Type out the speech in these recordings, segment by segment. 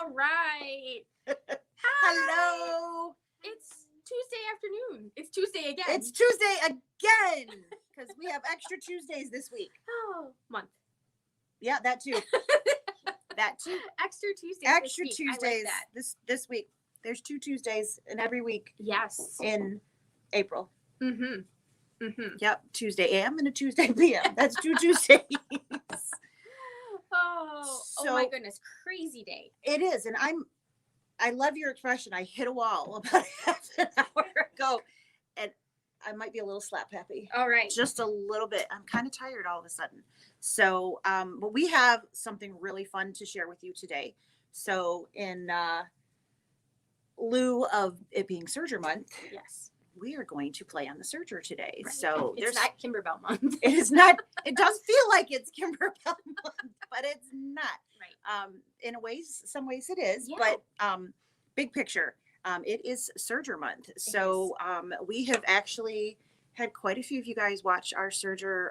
All right. Hello. It's Tuesday afternoon. It's Tuesday again. It's Tuesday again because we have extra Tuesdays this week. Oh, month. Yeah, that too. That too. Extra Tuesdays. Extra this week. Tuesdays I like that. this week. There's 2 Tuesdays in every week Yes. in April. Mm-hmm. Mm-hmm. Yep, Tuesday AM and a Tuesday PM. That's 2 Tuesdays. Oh my goodness, crazy day. It is, and I love your expression. I hit a wall about half an hour ago, and I might be a little slap happy. All right. Just a little bit. I'm kind of tired all of a sudden. So, but we have something really fun to share with you today. So in lieu of it being Serger month, yes, we are going to play on the Serger today. Right. So it's not Kimberbell month. It is not. It does feel like it's Kimberbell month, but it's not. Right. In some ways it is, Yeah. but big picture, it is Serger month. So we have actually had quite a few of you guys watch our Serger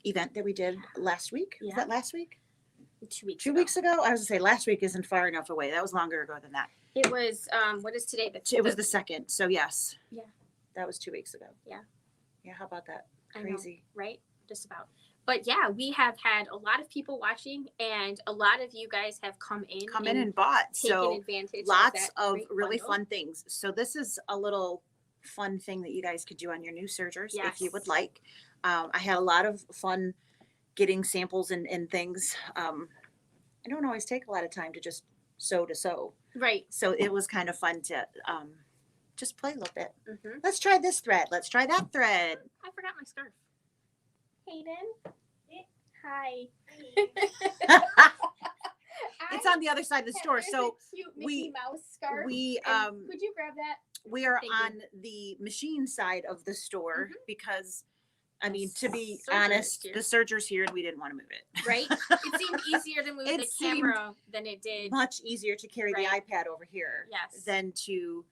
event that we did last week. Yeah. Was that last week? 2 weeks. 2 weeks ago. I was gonna say last week isn't far enough away. That was longer ago than that. It was. What is today? It was the 2nd. So yes. Yeah. That was 2 weeks ago. Yeah. Yeah. How about that? I Crazy. know, right? Just about. But yeah, we have had a lot of people watching, and a lot of you guys have come in and bought. Taken So advantage. lots of great really bundle. fun things. So this is a little fun thing that you guys could do on your new Sergers if you Yes. would like. I had a lot of fun getting samples and things. I don't always take a lot of time to just sew to sew. Right. So it was kind of fun to just play a little bit. Mm-hmm. Let's try this thread. Let's try that thread. I forgot my scarf. Hayden. Hi. It's on the other side of the store. There's So a cute Mickey Mouse scarf. we would you grab that? we are Thank you. on the machine side of the store because I mean, to be Serger's honest, here. the Serger's here and we didn't want to move it. Right? It seemed easier to move It the seemed camera than it did. Much easier to carry Right. the iPad over here Yes. than to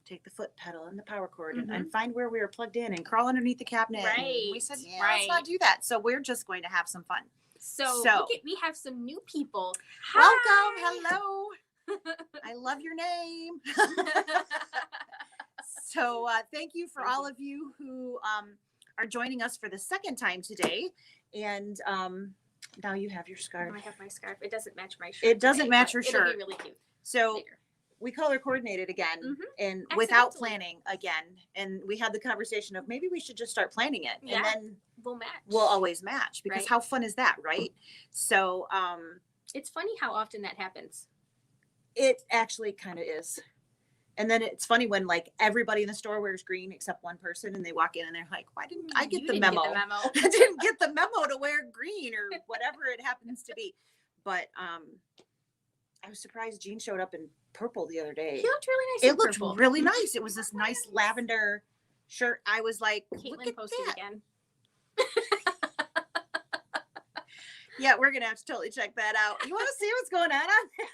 take the foot pedal and the power cord Mhm. and find where we were plugged in and crawl underneath the cabinet. And we Right, said, yeah, right. let's not do that. So we're just going to have some fun. So we have some new people. Welcome. Hello. I love your name. So thank you for all of you who are joining us for the second time today. And now you have your scarf. I have my scarf. It doesn't match my shirt. It doesn't today, match but your it'll shirt. be really cute So later. we color coordinated again Mhm. and without Accidentally. planning again. And we had the conversation of maybe we should just start planning it. Yeah. And then We'll match. we'll always match because Right. how fun is that, right? So It's funny how often that happens. it actually kind of is. And then it's funny when like everybody in the store wears green except one person and they walk in and they're like, why didn't I get You the didn't memo? Get the memo. I didn't get the memo to wear green or whatever it happens to be. But I was surprised Jean showed up in purple the other day. He looked really nice. It in looked purple. really nice. It was this nice lavender shirt. I was like, look Caitlin at posted that. again. Yeah, we're gonna have to totally check that out. You want to see what's going on there?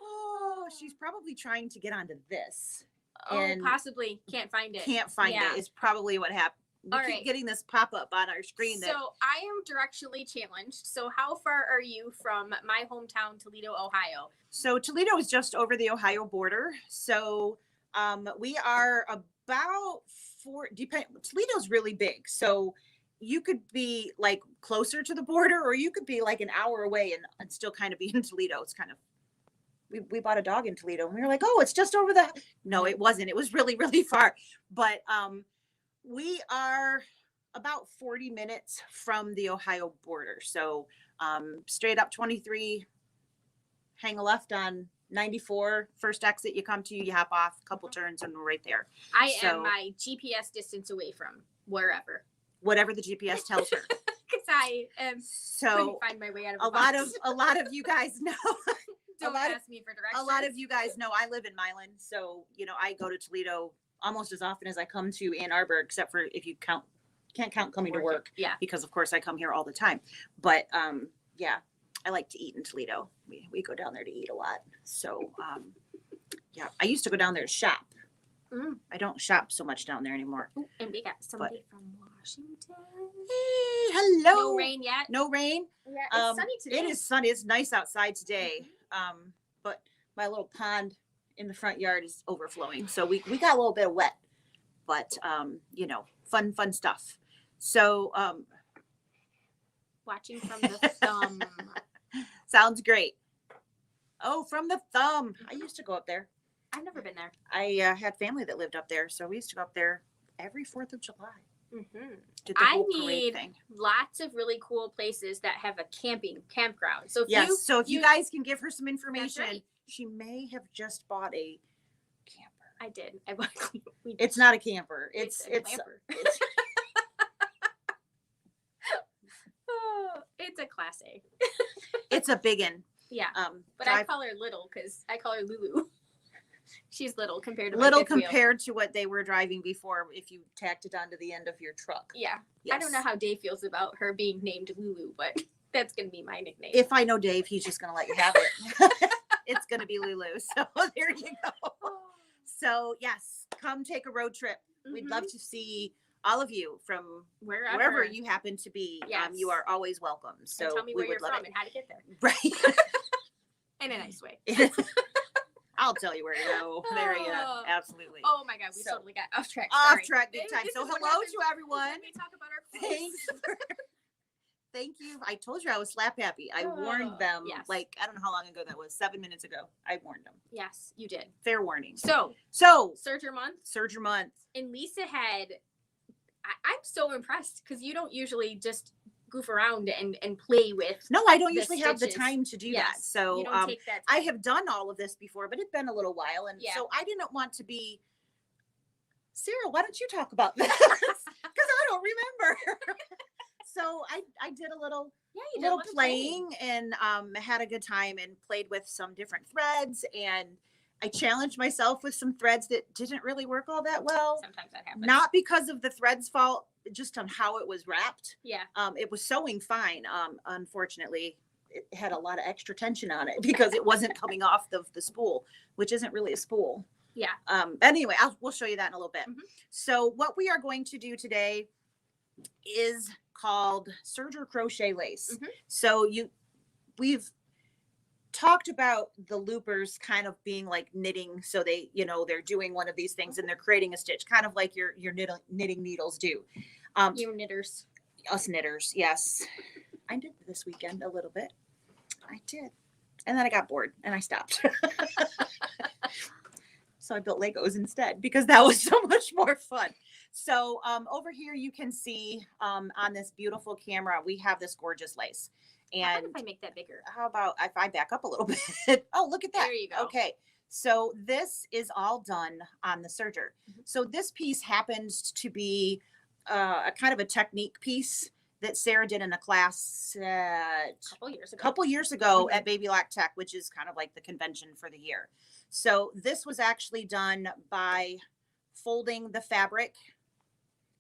Oh, she's probably trying to get onto this. Oh, And possibly can't find it. Can't find Yeah. it. Is probably what happened. We All keep right. getting this pop up on our screen. So I am directionally challenged. So how far are you from my hometown, Toledo, Ohio? So Toledo is just over the Ohio border. So we are about Toledo's really big. So you could be like closer to the border or you could be like an hour away and still kind of be in Toledo. It's kind of, we bought a dog in Toledo and we were like, oh, it's just over no, it wasn't. It was really, really far. But we are about 40 minutes from the Ohio border. So straight up 23, hang a left on 94, first exit you come to, you hop off, a couple turns, and we're right there. I So- am my GPS distance away from wherever. Whatever the GPS tells her. Because I couldn't So find my way out of a the lot box. of a lot of you guys know. Don't lot of- ask me for directions. A lot of you guys know I live in Milan, so I go to Toledo almost as often as I come to Ann Arbor, except for if you can't count coming to work, Yeah. because of course I come here all the time. But yeah, I like to eat in Toledo. We go down there to eat a lot. So yeah, I used to go down there to shop. Mm. I don't shop so much down there anymore. Ooh, and we got somebody from Washington. Hey, hello. No rain yet. No rain. Yeah, it's sunny today. It is sunny. It's nice outside today. But my little pond in the front yard is overflowing, so we got a little bit of wet. But you know, fun stuff. So Watching from the thumb. sounds great. Oh, from the thumb. I used to go up there. I've never been there. I had family that lived up there, so we used to go up there every 4th of July. Mm-hmm. Did the whole parade need thing. lots of really cool places that have a campground. So if you guys can give her some information, right. she may have just bought a camper. I did. It's not a camper. It's camper. It's a Class A. It's a biggin. Yeah. But I call her little because I call her Lulu. She's little compared to little compared to what they were driving before if you tacked it onto the end of your truck. Yeah. Yes. I don't know how Dave feels about her being named Lulu, but that's going to be my nickname. If I know Dave, he's just going to let you have it. It's going to be Lulu. So there you go. So yes, come take a road trip. Mm-hmm. We'd love to see all of you from wherever you happen to be. Yes. You are always welcome. So and tell me where you're from and how to get there. Right. In a nice way. I'll tell you where to go. There you go. Absolutely. Oh my God, we totally got off track. Off track big time. So hello to everyone. Let me talk about our clothes. Thank you. I told you I was slap happy. I warned them. Yes. Like, I don't know how long ago that was. 7 minutes ago. I warned them. Yes, you did. Fair warning. So Serger month. Serger month. And Lisa had. I'm so impressed because you don't usually just goof around and play with. No, I don't usually have the time to do that. So you don't take that time. I have done all of this before, but it's been a little while, and so I didn't want to be. Sarah, why don't you talk about this? Because I don't remember. So I did a little playing and had a good time and played with some different threads, and I challenged myself with some threads that didn't really work all that well. Sometimes that happens. Not because of the thread's fault, just on how it was wrapped. Yeah. It was sewing fine. Unfortunately, it had a lot of extra tension on it because it wasn't coming off the spool, which isn't really a spool. Yeah. Anyway, we'll show you that in a little bit. Mm-hmm. So what we are going to do today is called Serger crochet lace. Mm-hmm. So we've talked about the loopers kind of being like knitting. So they, they're doing one of these things and they're creating a stitch, kind of like your knitting needles do. You knitters. Us knitters. Yes. I did this weekend a little bit. I did. And then I got bored and I stopped. So I built Legos instead because that was so much more fun. So over here you can see on this beautiful camera, we have this gorgeous lace. And how about if I make that bigger? How about if I back up a little bit? Oh, look at that. There you go. Okay. So this is all done on the serger. Mm-hmm. So this piece happens to be a kind of a technique piece that Sarah did in a class a couple years ago mm-hmm. at Baby Lock Tech, which is kind of like the convention for the year. So this was actually done by folding the fabric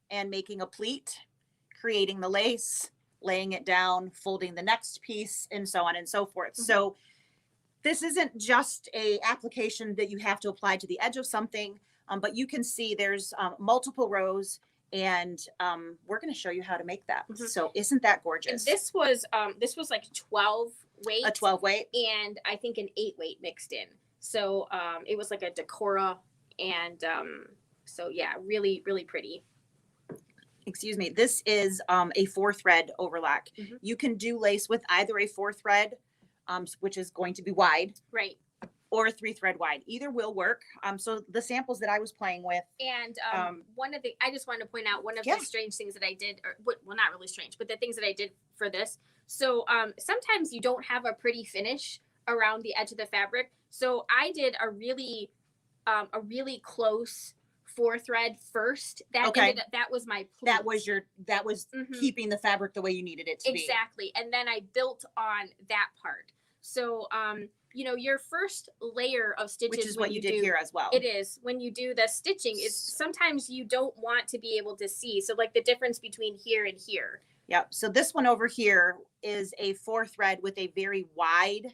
and making a pleat, creating the lace, laying it down, folding the next piece, and so on and so forth. Mm-hmm. So this isn't just a application that you have to apply to the edge of something, but you can see there's multiple rows, and we're going to show you how to make that. Mm-hmm. So isn't that gorgeous? And this was like 12 weight. A 12 weight. And I think an 8 weight mixed in. So it was like a decora, and so yeah, really, really pretty. Excuse me. This is a 4-thread overlock. Mm-hmm. You can do lace with either a 4-thread, which is going to be wide, right, or a 3-thread wide. Either will work. So the samples that I was playing with, and I just wanted to point out one of the strange things that I did, well, not really strange, but the things that I did for this. So sometimes you don't have a pretty finish around the edge of the fabric. So I did a really close 4-thread first. That was my pleat. That was mm-hmm. keeping the fabric the way you needed it to be. Exactly. And then I built on that part. So your first layer of stitches, which is what you did here as well. It is. When you do the stitching, is sometimes you don't want to be able to see. So like the difference between here and here. Yep. So this one over here is a 4-thread with a very wide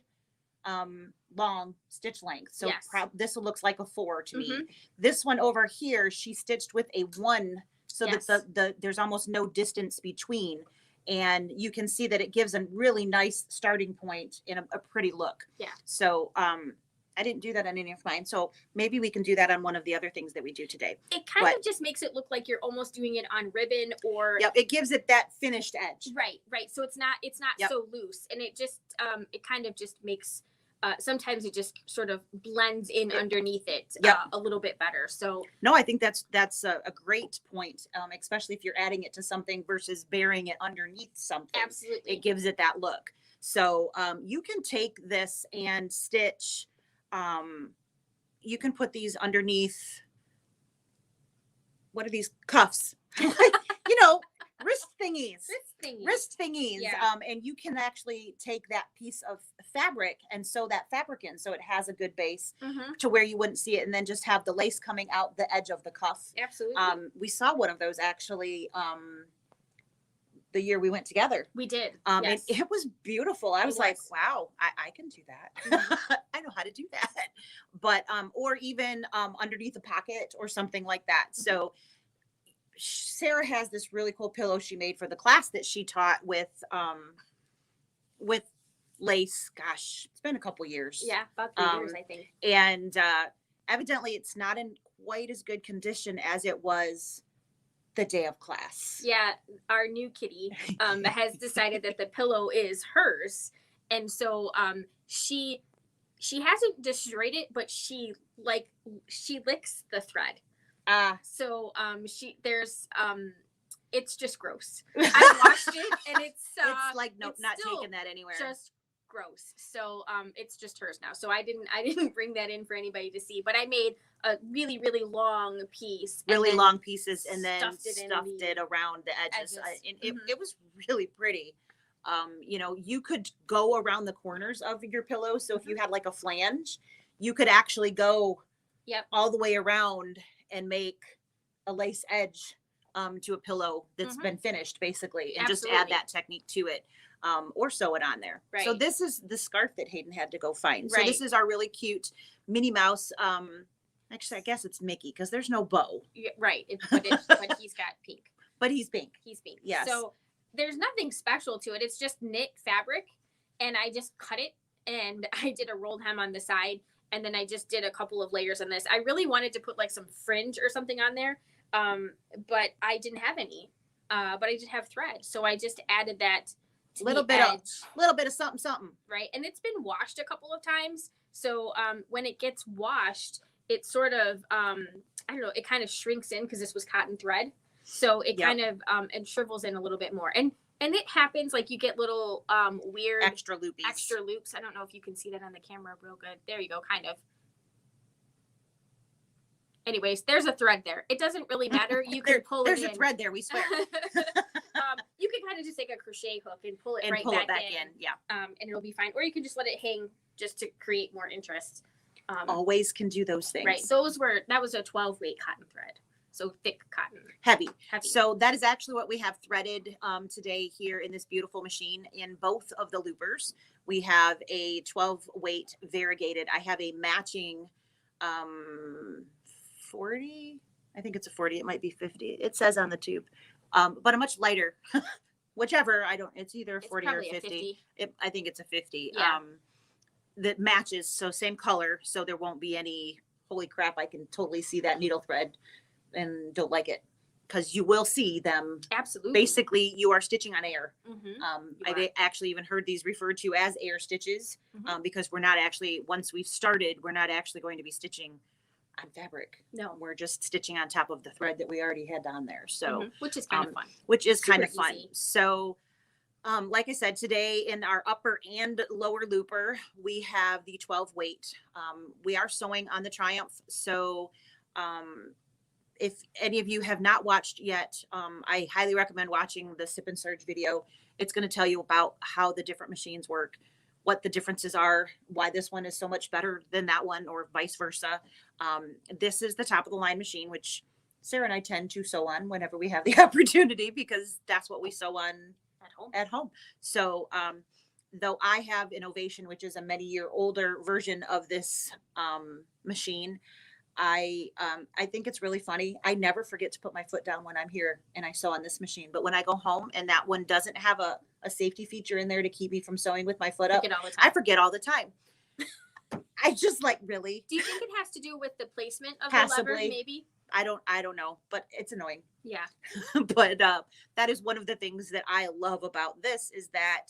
long stitch length. So Yes. this looks like a 4 to me. Mhm. This one over here, she stitched with a 1 so Yes. that there's almost no distance between. And you can see that it gives a really nice starting point in a pretty look. Yeah. So I didn't do that on any of mine. So maybe we can do that on one of the other things that we do today. It kind of just makes it look like you're almost doing it on ribbon or Yep, it gives it that finished edge. right. So it's not Yep. so loose, and it just it kind of just makes sometimes it just sort of blends in underneath it Yep. a little bit better. So No, I think that's a great point, especially if you're adding it to something versus burying it underneath something. absolutely. It gives it that look. So you can take this and stitch. You can put these underneath. What are these cuffs? You know, wrist thingies. Wrist thingies. Yeah. And you can actually take that piece of fabric and sew that fabric in so it has a good base Mhm. to where you wouldn't see it, and then just have the lace coming out the edge of the cuff. Absolutely. We saw one of those actually the year we went together. We did. And Yes. it was beautiful. I was like, was. wow, I can do that. I know how to do that. But or even underneath a pocket or something like that. So Sarah has this really cool pillow she made for the class that she taught with lace. Gosh, it's been a couple years. Yeah, about 3 years, I think. And evidently it's not in quite as good condition as it was the day of class. Yeah, our new kitty has decided that the pillow is hers, and so she hasn't destroyed it, but she licks the thread. So there's it's just gross. I washed it and it's like no, it's not still taking that anywhere. just gross. So it's just hers now. So I didn't bring that in for anybody to see, but I made a really, really long piece. Really long pieces, and then stuffed it around the edges. edges. And it was really pretty. You know, you could go around the corners of your pillow. So if you had like a flange, you could actually go all the way around and make a lace edge to a pillow that's been finished, basically, and just add that technique to it, or sew it on there. Right. So this is the scarf that Hayden had to go find. So Right. this is our really cute Minnie Mouse. Actually, I guess it's Mickey because there's no bow. Yeah, right. But he's got pink. But he's pink. He's pink. Yes. So there's nothing special to it. It's just knit fabric, and I just cut it, and I did a rolled hem on the side, and then I just did a couple of layers on this. I really wanted to put like some fringe or something on there, but I didn't have any. But I did have thread, so I just added that to little the bit edge. of something. Right, and it's been washed a couple of times. So when it gets washed, it sort of I don't know, it kind of shrinks in because this was cotton thread. So it kind of and shrivels in a little bit more. And it happens, like you get little weird extra loops. I don't know if you can see that on the camera real good. There you go, kind of. Anyways, there's a thread there. It doesn't really matter. You can pull it in. There's a thread there, we swear. You can kind of just take a crochet hook and pull it back in. Yeah. And it'll be fine. Or you can just let it hang just to create more interest. Always can do those things. Right. That was a 12 weight cotton thread. So thick cotton. Heavy. Heavy. So that is actually what we have threaded today here in this beautiful machine in both of the loopers. We have a 12 weight variegated. I have a matching 40. I think it's a 40. It might be 50. It says on the tube. But a much lighter. Whichever. It's either 40 or 50. I think it's a 50. Yeah. That matches. So same color. So there won't be any, holy crap, I can totally see that needle thread and don't like it, because you will see them. Absolutely. Basically, you are stitching on air. Mm-hmm. I've actually even heard these referred to as air stitches, because we're not actually, once we've started, we're not actually going to be stitching on fabric. No. We're just stitching on top of the thread that we already had on there. So, which is kind of fun. Which is Super kind of fun. easy. So, like I said, today in our upper and lower looper, we have the 12 weight. We are sewing on the Triumph. So, if any of you have not watched yet, I highly recommend watching the Sip and Surge video. It's going to tell you about how the different machines work, what the differences are, why this one is so much better than that one, or vice versa. This is the top of the line machine, which Sarah and I tend to sew on whenever we have the opportunity, because that's what we sew on at home. So though I have an Ovation, which is a many year older version of this machine, I think it's really funny. I never forget to put my foot down when I'm here and I sew on this machine. But when I go home and that one doesn't have a safety feature in there to keep me from sewing with my foot up, Forget all the I time. forget all the time. I just like, really? Do you think it has to do with the placement of Possibly. the lever? Maybe. I don't know, but it's annoying. Yeah. But that is one of the things that I love about this is that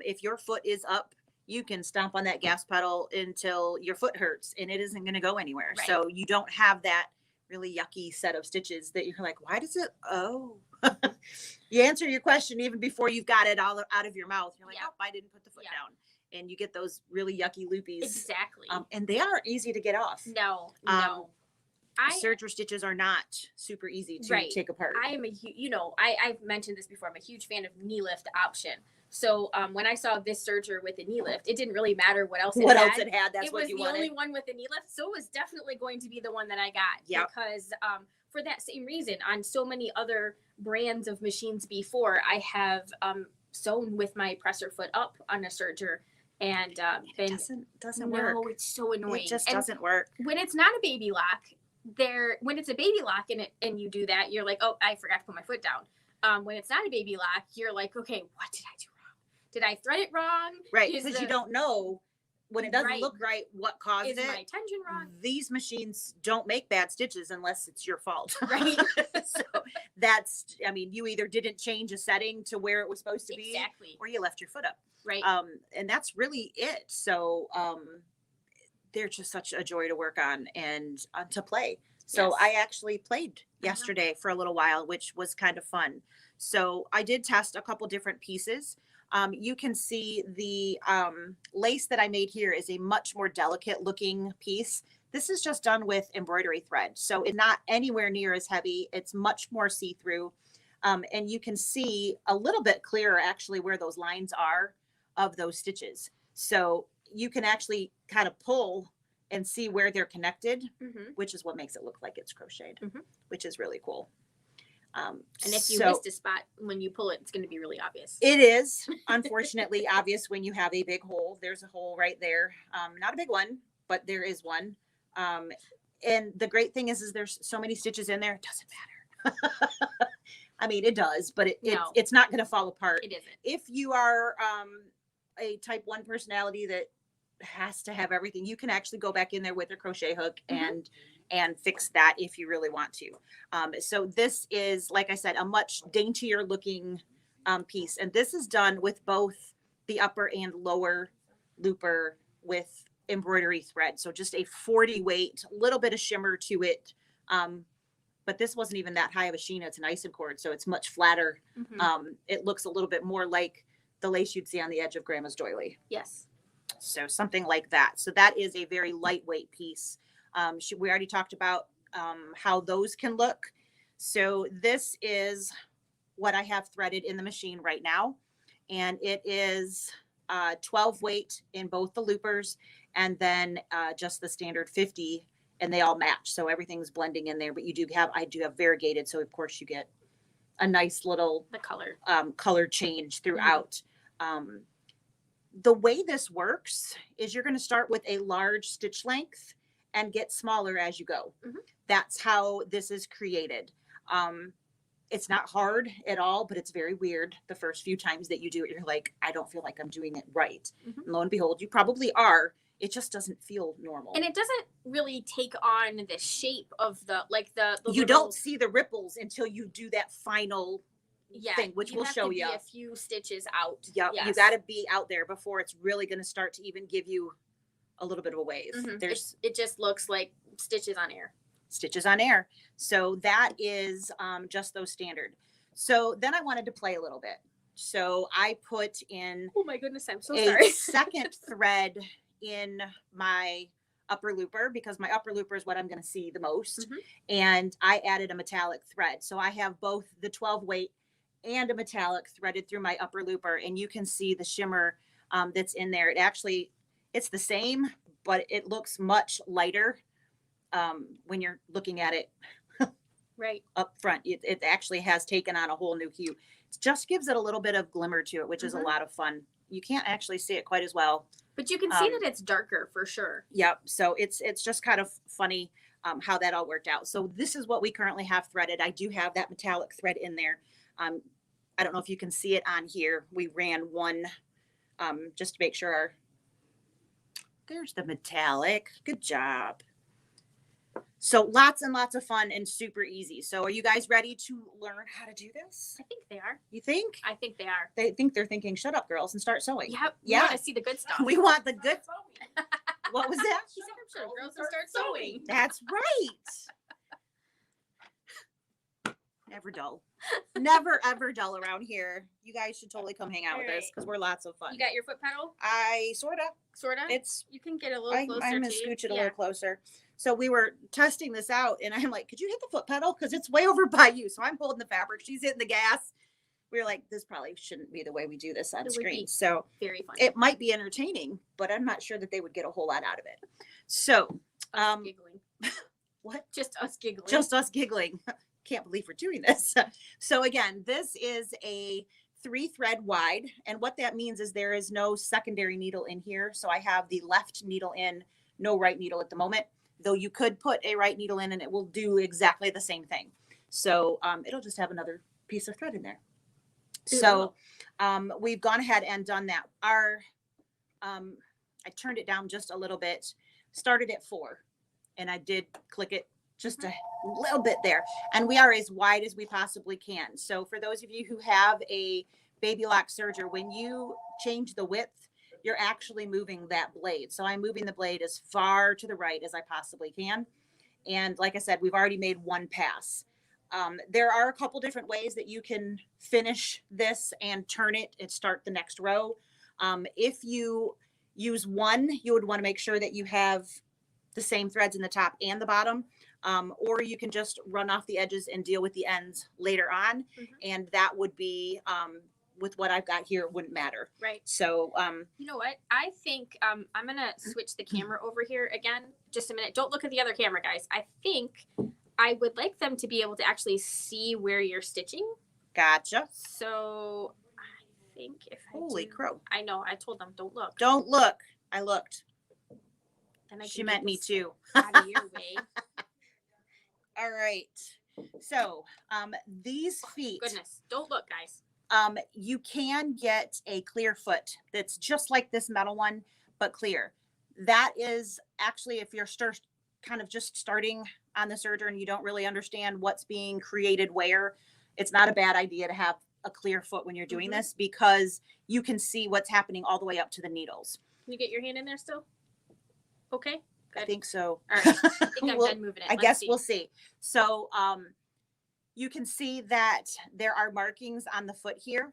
if your foot is up, you can stomp on that gas pedal until your foot hurts and it isn't going to go anywhere. Right. So you don't have that really yucky set of stitches that you're like, why does it? Oh, you answer your question even before you've got it all out of your mouth. You're like, Yeah. oh, I didn't put the foot Yeah. down. And you get those really yucky loopies. Exactly. And they aren't easy to get off. No. Serger stitches are not super easy to take apart. I am I've mentioned this before. I'm a huge fan of knee lift option. So when I saw this serger with a knee lift, it didn't really matter what else it had. That's what you wanted. It was the only one with a knee lift. So it was definitely going to be the one that I got. Yep. Because for that same reason, on so many other brands of machines before, I have sewn with my presser foot up on a serger. And it doesn't work. No, it's so annoying. It just doesn't work. When it's not a baby lock, when it's a baby lock and you do that, you're like, oh, I forgot to put my foot down. When it's not a baby lock, you're like, okay, what did I do wrong? Did I thread it wrong? Right, because you don't know when it doesn't look right what caused it. Is my tension wrong? These machines don't make bad stitches unless it's your fault. Right. So you either didn't change a setting to where it was supposed to be, or you left your foot up. Right. And that's really it. So they're just such a joy to work on and to play. So Yes. I actually played yesterday for a little while, which was kind of fun. So I did test a couple different pieces. You can see the lace that I made here is a much more delicate looking piece. This is just done with embroidery thread. So it's not anywhere near as heavy. It's much more see-through. And you can see a little bit clearer actually where those lines are of those stitches. So you can actually kind of pull and see where they're connected, which is what makes it look like it's crocheted, which is really cool. And if you missed a spot when you pull it, it's going to be really obvious. It is unfortunately obvious when you have a big hole. There's a hole right there. Not a big one, but there is one. And the great thing is there's so many stitches in there. It doesn't matter. I mean, it does, but it's not going to fall apart. It isn't. If you are a type 1 personality that has to have everything, you can actually go back in there with a crochet hook and fix that if you really want to. So this is, like I said, a much daintier looking piece. And this is done with both the upper and lower looper with embroidery thread. So just a 40 weight, a little bit of shimmer to it. But this wasn't even that high of a sheen. It's an icing cord, so it's much flatter. It looks a little bit more like the lace you'd see on the edge of Grandma's doily. Yes. So something like that. So that is a very lightweight piece. We already talked about how those can look. So this is what I have threaded in the machine right now. And it is 12 weight in both the loopers and then just the standard 50, and they all match. So everything's blending in there, but I do have variegated. So of course you get a nice little color change throughout. The way this works is you're going to start with a large stitch length and get smaller as you go. That's how this is created. It's not hard at all, but it's very weird. The first few times that you do it, you're like, I don't feel like I'm doing it right. And lo and behold, you probably are. It just doesn't feel normal. And it doesn't really take on the shape of the you don't see the ripples until you do that final thing, which we'll show you. A few stitches out. Yep. Yes. You got to be out there before it's really going to start to even give you a little bit of a wave. It just looks like stitches on air. Stitches on air. So that is just those standard. So then I wanted to play a little bit. So I put in, oh my goodness, I'm so sorry, second thread in my upper looper, because my upper looper is what I'm going to see the most. And I added a metallic thread. So I have both the 12 weight and a metallic threaded through my upper looper, and you can see the shimmer that's in there. It's the same, but it looks much lighter when you're looking at it right up front. It actually has taken on a whole new hue. It just gives it a little bit of glimmer to it, which is a lot of fun. you can't actually see it quite as well. But you can see that it's darker for sure. Yep. So it's just kind of funny how that all worked out. So this is what we currently have threaded. I do have that metallic thread in there. I don't know if you can see it on here. We ran one just to make sure. There's the metallic. Good job. So lots and lots of fun and super easy. So are you guys ready to learn how to do this? I think they are. You think? I think they are. They think they're thinking, shut up, girls, and start sewing. Yep. Yeah. We want to see the good stuff. We want the good. What was that? She said, I'm sure girls will start sewing. That's right. Never dull. Never, ever dull around here. You guys should totally come hang out with us because we're lots of fun. You got your foot pedal? I sort of. It's, you can get a little closer. I'm going to scooch it a little closer. So we were testing this out and I'm like, could you hit the foot pedal? Because it's way over by you. So I'm holding the fabric. She's hitting the gas. We were like, this probably shouldn't be the way we do this on screen. So very fun. It might be entertaining, but I'm not sure that they would get a whole lot out of it. So, giggling. What? Just us giggling. Just us giggling. Can't believe we're doing this. So again, this is a 3-thread wide. And what that means is there is no secondary needle in here. So I have the left needle in, no right needle at the moment, though you could put a right needle in and it will do exactly the same thing. So it'll just have another piece of thread in there. So we've gone ahead and done that. I turned it down just a little bit, started at 4, and I did click it just a little bit there. And we are as wide as we possibly can. So for those of you who have a baby lock serger, when you change the width, you're actually moving that blade. So I'm moving the blade as far to the right as I possibly can. And like I said, we've already made one pass. There are a couple different ways that you can finish this and turn it and start the next row. If you use one, you would want to make sure that you have the same threads in the top and the bottom. Or you can just run off the edges and deal with the ends later on. And that would be, with what I've got here, it wouldn't matter. Right. So, you know what? I think I'm going to switch the camera over here again. Just a minute. Don't look at the other camera, guys. I think I would like them to be able to actually see where you're stitching. Gotcha. So I think if Holy crow. I know. I told them, don't look. Don't look. I looked. And she meant me too. Out of your way. All right. So these feet. Goodness. Don't look, guys. You can get a clear foot that's just like this metal one, but clear. That is actually, if you're kind of just starting on the serger and you don't really understand what's being created where, it's not a bad idea to have a clear foot when you're doing this because you can see what's happening all the way up to the needles. Can you get your hand in there still? Okay. Good. I think so. All right. I think I'm done moving it. I guess we'll see. So you can see that there are markings on the foot here.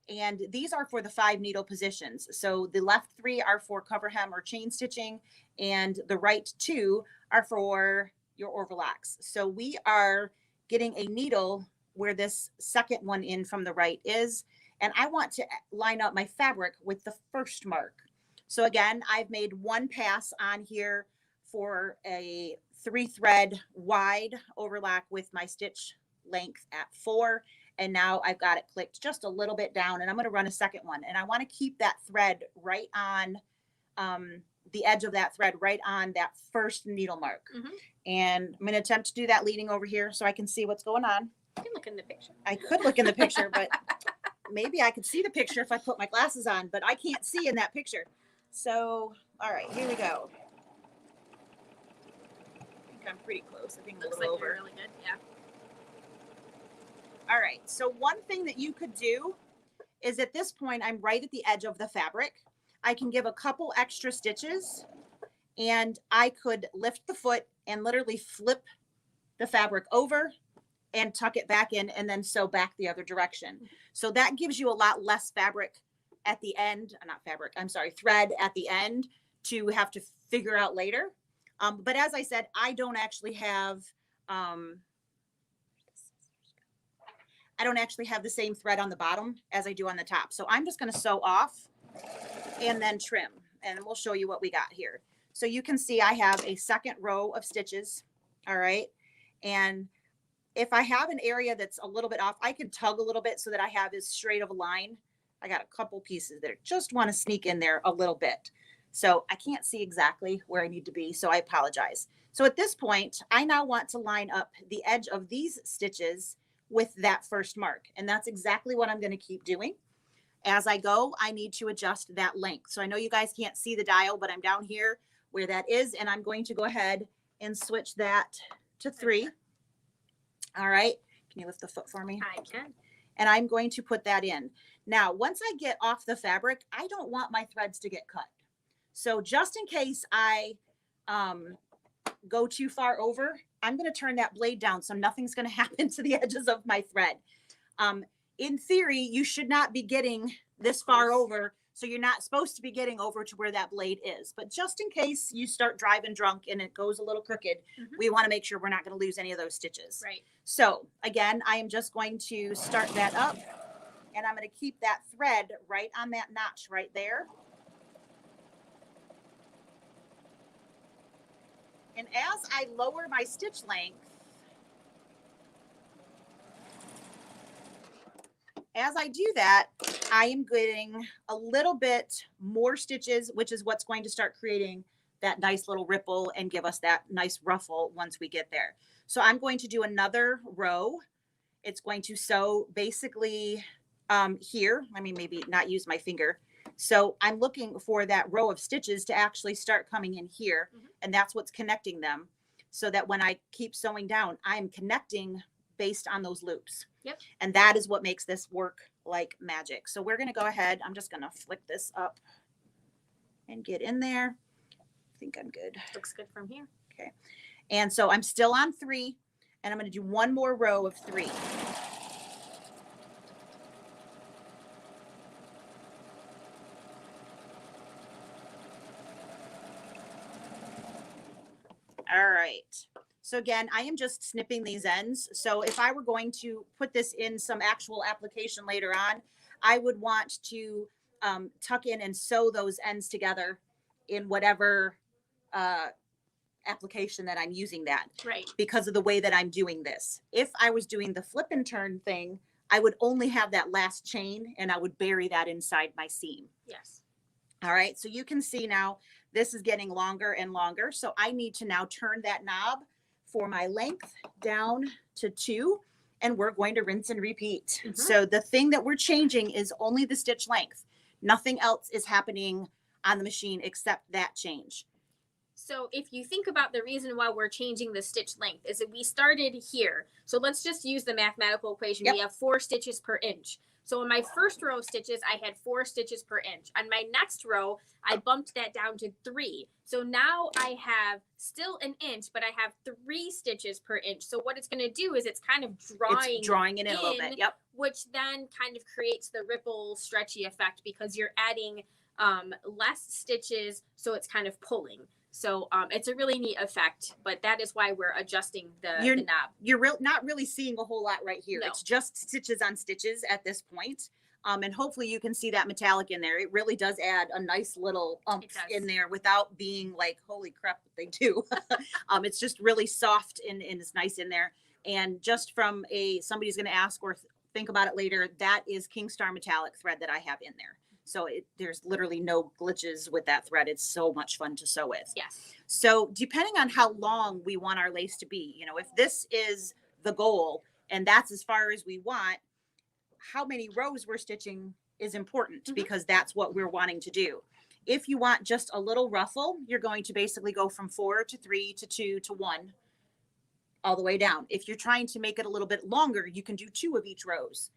And these are for the 5 needle positions. So the left 3 are for cover hem or chain stitching, and the right 2 are for your overlocks. So we are getting a needle where this second one in from the right is, and I want to line up my fabric with the first mark. So again, I've made one pass on here for a 3-thread wide overlock with my stitch length at 4. And now I've got it clicked just a little bit down, and I'm going to run a second one. And I want to keep that thread right on the edge of that thread, right on that first needle mark. And I'm going to attempt to do that leading over here so I can see what's going on. You can look in the picture. I could look in the picture, but maybe I could see the picture if I put my glasses on, but I can't see in that picture. So, all right, here we go. I think I'm pretty close. I think Looks a like little you're over. really good. Yeah. All right, so one thing that you could do is at this point, I'm right at the edge of the fabric. I can give a couple extra stitches and I could lift the foot and literally flip the fabric over and tuck it back in and then sew back the other direction. So that gives you a lot less fabric at the end, thread at the end to have to figure out later. But as I said, I don't actually have, the same thread on the bottom as I do on the top. So I'm just going to sew off and then trim, and we'll show you what we got here. So you can see I have a second row of stitches. All right. And if I have an area that's a little bit off, I can tug a little bit so that I have as straight of a line I got a couple pieces that just want to sneak in there a little bit. So I can't see exactly where I need to be, so I apologize. So at this point, I now want to line up the edge of these stitches with that first mark. And that's exactly what I'm going to keep doing. As I go, I need to adjust that length. So I know you guys can't see the dial, but I'm down here where that is, and I'm going to go ahead and switch that to 3. All right. Can you lift the foot for me? I can. And I'm going to put that in. Now, once I get off the fabric, I don't want my threads to get cut. So just in case I go too far over, I'm going to turn that blade down so nothing's going to happen to the edges of my thread. In theory, you should not be getting this far over, so you're not supposed to be getting over to where that blade is. But just in case you start driving drunk and it goes a little crooked, we want to make sure we're not going to lose any of those stitches. Right. So again, I am just going to start that up, and I'm going to keep that thread right on that notch right there. And as I lower my stitch length, as I do that, I am getting a little bit more stitches, which is what's going to start creating that nice little ripple and give us that nice ruffle once we get there. So I'm going to do another row. It's going to sew basically here. Let me maybe not use my finger. So I'm looking for that row of stitches to actually start coming in here. And that's what's connecting them, so that when I keep sewing down, I'm connecting based on those loops. Yep. And that is what makes this work like magic. So we're going to go ahead. I'm just going to flick this up and get in there. I think I'm good. Looks good from here. Okay. And so I'm still on 3, and I'm going to do one more row of 3. All right. So again, I am just snipping these ends. So if I were going to put this in some actual application later on, I would want to tuck in and sew those ends together in whatever application that I'm using that. Right. Because of the way that I'm doing this. If I was doing the flip and turn thing, I would only have that last chain, and I would bury that inside my seam. Yes. All right. So you can see now this is getting longer and longer. So I need to now turn that knob for my length down to 2, and we're going to rinse and repeat. So the thing that we're changing is only the stitch length. Nothing else is happening on the machine except that change. So if you think about the reason why we're changing the stitch length is that we started here. So let's just use the mathematical equation. Yep. We have 4 stitches per inch. So in my first row of stitches, I had 4 stitches per inch. On my next row, I bumped that down to 3. So now I have still an inch, but I have 3 stitches per inch. So what it's going to do is it's kind of drawing it in a little bit. Yep. Which then kind of creates the ripple stretchy effect because you're adding less stitches. So it's kind of pulling. So it's a really neat effect, but that is why we're adjusting the knob. You're not really seeing a whole lot right here. No. It's just stitches on stitches at this point. And hopefully you can see that metallic in there. It really does add a nice little oomph in there without being like, holy crap, they do. It's just really soft and it's nice in there. And just from somebody's going to ask or think about it later, that is Kingstar metallic thread that I have in there. So there's literally no glitches with that thread. It's so much fun to sew with. Yes. So depending on how long we want our lace to be, if this is the goal and that's as far as we want, how many rows we're stitching is important because that's what we're wanting to do. If you want just a little ruffle, you're going to basically go from 4 to 3 to 2 to 1 all the way down. If you're trying to make it a little bit longer, you can do 2 of each rows.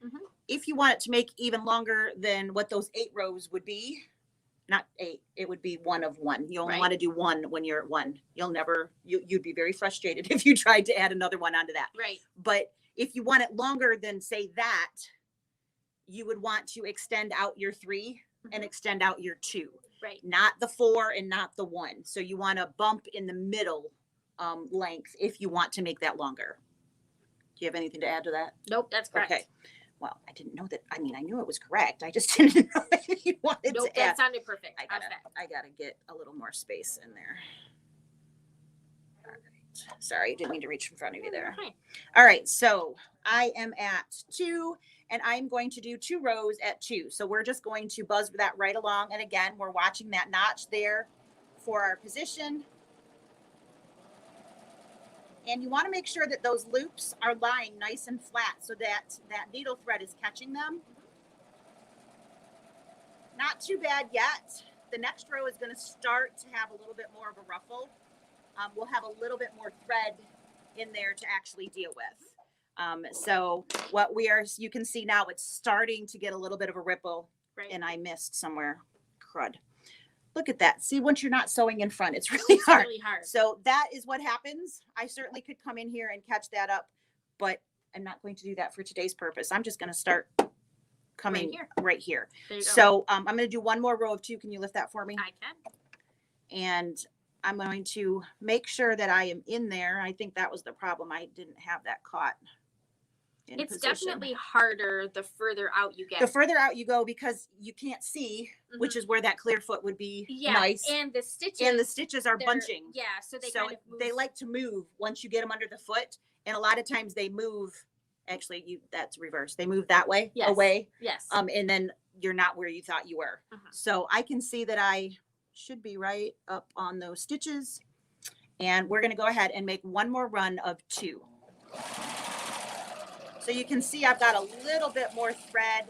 If you want it to make even longer than what those 8 rows would be, not 8, it would be 1 of 1. You only want to do 1 when you're at 1. You'd be very frustrated if you tried to add another one onto that. Right. But if you want it longer than say that, you would want to extend out your 3 and extend out your 2. Right. Not the 4 and not the 1. So you want to bump in the middle length if you want to make that longer. Do you have anything to add to that? Nope, that's correct. Okay. Well, I didn't know that. I mean, I knew it was correct. I just didn't know if you wanted to add. That sounded perfect. I gotta get a little more space in there. All right. Sorry, didn't mean to reach in front of you there. Okay. All right, so I am at 2, and I'm going to do 2 rows at 2. So we're just going to buzz that right along. And again, we're watching that notch there for our position. And you want to make sure that those loops are lying nice and flat so that that needle thread is catching them. Not too bad yet. The next row is going to start to have a little bit more of a ruffle. We'll have a little bit more thread in there to actually deal with. So what you can see now, it's starting to get a little bit of a ripple. Right. And I missed somewhere. Crud. Look at that. See, once you're not sewing in front, it's really hard. Really hard. So that is what happens. I certainly could come in here and catch that up, but I'm not going to do that for today's purpose. I'm just going to start coming right here. So I'm going to do one more row of 2. Can you lift that for me? I can. And I'm going to make sure that I am in there. I think that was the problem. I didn't have that caught. It's definitely harder the further out you get. The further out you go, because you can't see, which is where that clear foot would be nice. And the stitches are bunching. Yeah, so they kind of move. They like to move once you get them under the foot, and a lot of times they move. Actually, that's reverse. They move that way, away. Yes. And then you're not where you thought you were. So I can see that I should be right up on those stitches, and we're going to go ahead and make one more run of 2. So you can see I've got a little bit more thread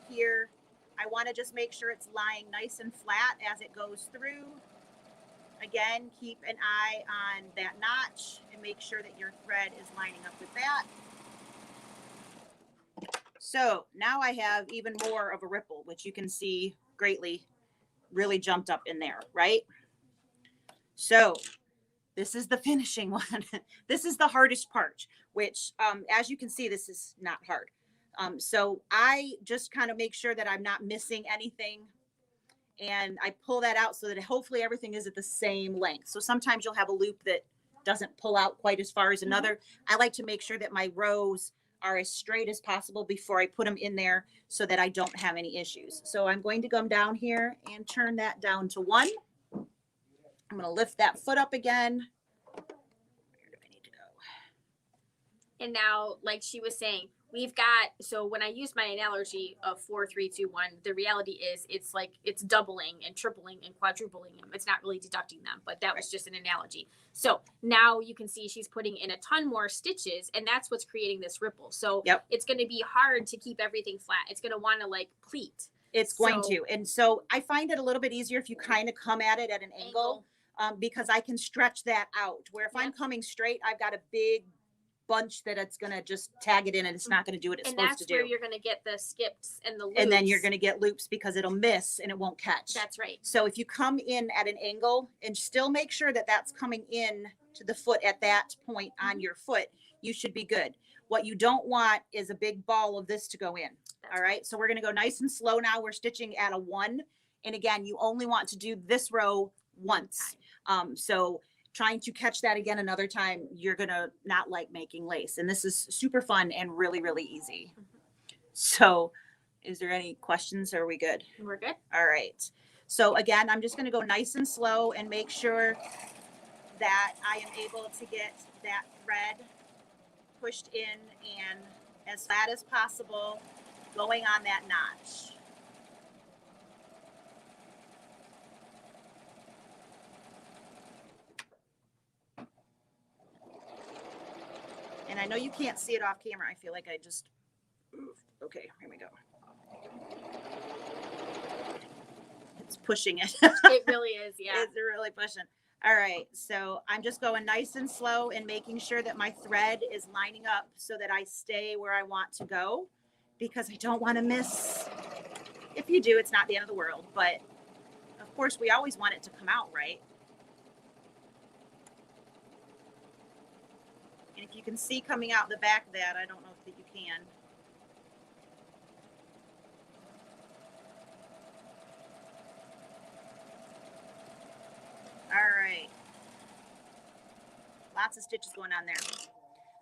here. I want to just make sure it's lying nice and flat as it goes through. Again, keep an eye on that notch and make sure that your thread is lining up with that. So now I have even more of a ripple, which you can see greatly really jumped up in there, right? So this is the finishing one. This is the hardest part, which as you can see, this is not hard. So I just kind of make sure that I'm not missing anything. And I pull that out so that hopefully everything is at the same length. So sometimes you'll have a loop that doesn't pull out quite as far as another. I like to make sure that my rows are as straight as possible before I put them in there so that I don't have any issues. So I'm going to come down here and turn that down to 1. I'm going to lift that foot up again. Where do I need to go? And now, like she was saying, we've got, so when I use my analogy of 4, 3, 2, 1, the reality is it's like it's doubling and tripling and quadrupling them. It's not really deducting them, but that was just an analogy. So now you can see she's putting in a ton more stitches, and that's what's creating this ripple. So it's going to be hard to keep everything flat. It's going to want to like pleat. It's going to. And so I find it a little bit easier if you kind of come at it at an angle. Because I can stretch that out, where if I'm coming straight, I've got a big bunch that it's going to just tag it in, and it's not going to do what it's supposed to do. And that's where you're going to get the skips and the loops. And then you're going to get loops because it'll miss and it won't catch. That's right. So if you come in at an angle and still make sure that that's coming in to the foot at that point on your foot, you should be good. What you don't want is a big ball of this to go in. All right. So we're going to go nice and slow now. We're stitching at a 1. And again, you only want to do this row once. So trying to catch that again another time, you're going to not like making lace. And this is super fun and really, really easy. So is there any questions? Are we good? We're good. All right. So again, I'm just going to go nice and slow and make sure that I am able to get that thread pushed in and as flat as possible going on that notch. And I know you can't see it off camera. I feel like I just moved. Okay, here we go. It's pushing it. It really is, yeah. It's really pushing. All right, so I'm just going nice and slow and making sure that my thread is lining up so that I stay where I want to go, because I don't want to miss. If you do, it's not the end of the world, but of course we always want it to come out right. And if you can see coming out the back of that, I don't know if you can. All right. Lots of stitches going on there.